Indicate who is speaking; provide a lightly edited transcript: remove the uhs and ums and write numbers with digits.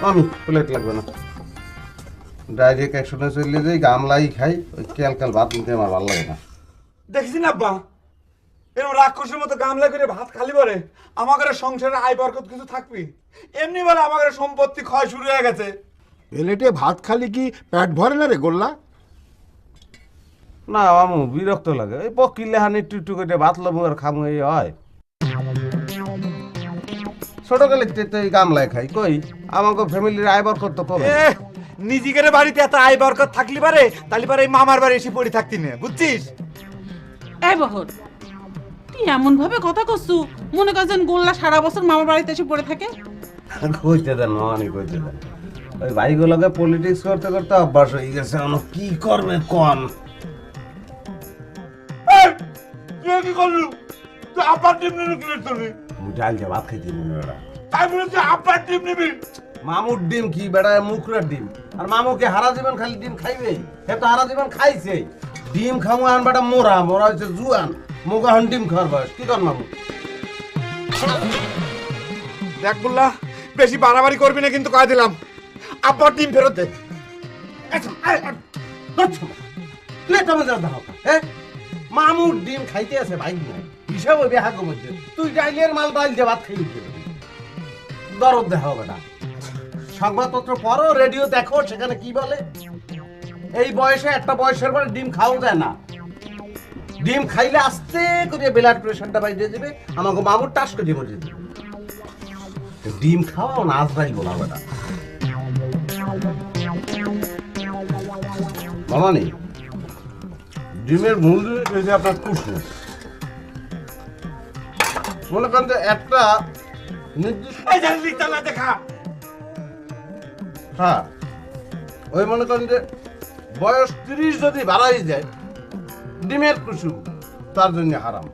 Speaker 1: আমি প্লেট লাগবে না, ডাইরেক্ট একশোটা চলে যাই, গামলাই খাই, ওই ক্যালকাল ভাত নিতে আমার ভালো লাগে না।
Speaker 2: দেখছি না আব্বা, এরকম রাক্ষসের মতো গামলা করে ভাত খালি বলে আমাদের সংসারে আয় বরকত কিছু থাকবি? এমনি বলে আমাদের সম্পত্তি ক্ষয় শুরু হয়ে গেছে।
Speaker 3: প্লেটে ভাত খালি কি পেট ভরে না রে গোল্লা?
Speaker 1: না আমু বিরক্ত লাগে, ওই পকিলে হানি একটু একটু করে ভাত লবো আর খামু, এই হয়। ছোটকালে তো এই গামলায় খাই, কই আমাকে ফ্যামিলির আয় বরকত তো কম।
Speaker 2: নিজেদের বাড়িতে এত আয় বরকত থাকলি পারে, তাহলে পারে এই মামার বাড়ি এসে পড়ে থাকতি না, বুঝছিস?
Speaker 4: এই বহর, তুই এমন ভাবে কথা করছু মনে করছেন গোল্লা সারা বছর মামার বাড়িতে এসে পড়ে থাকে।
Speaker 1: কইতে দেন মামানি, কইতে দেন। ওই ভাইগুলোকে পলিটিক্স করতে করতে অভ্যাস হয়ে গেছে, কি করবে কন।
Speaker 2: তুই কি করলু? তুই আব্বার টিম নিবি কি করবি?
Speaker 1: ডাল যে ভাত খাইতে দিন ওরা।
Speaker 2: তাই বলে তুই আব্বার টিম নিবি?
Speaker 1: মামুর ডিম কি বেড়া মুখরের ডিম, আর মামুকে হারা জীবন খালি ডিম খাইবে, সে তো হারা জীবন খাইছে। ডিম খামু আন বেটা মোরা, মোরা হচ্ছে জুয়ান, মুগা হন ডিম খাওয়ার বয়স, কি কর মামু?
Speaker 2: দেখ বললা, বেশি বাড়াবাড়ি করবি না কিন্তু কয়ে দিলাম। আব্বার টিম ফেরত দে।
Speaker 1: তুই তো মজা দাও, হ্যাঁ? মামুর ডিম খাইতে আছে ভাই নাই, হিসাব হবে হাগো মধ্যে। তুই ডাইলের মাল ডাইল যে ভাত খাইলি, দরদ দেখা হবে না। সংবাদপত্র পড়ো, রেডিও দেখো, সেখানে কি বলে? এই বয়সে একটা বয়সের পরে ডিম খাওয়া যায় না। ডিম খাইলে আস্তে করে ব্লাড প্রেশারটা বাইরে যাবে, আমাকে মামুর টাস করে মরে যাবে। ডিম খাওয়াও না আজরাইল বলা বেটা। মামানি, ডিমের মূল জিনিস হয়েছে আপনার কুসুম। মনে করেন যে একটা নির্দিষ্ট,
Speaker 2: দেখা
Speaker 1: হ্যাঁ, ওই মনে করেন যে বয়স 30 যদি বাড়াই যায়, ডিমের কুসুম তার জন্য হারাম।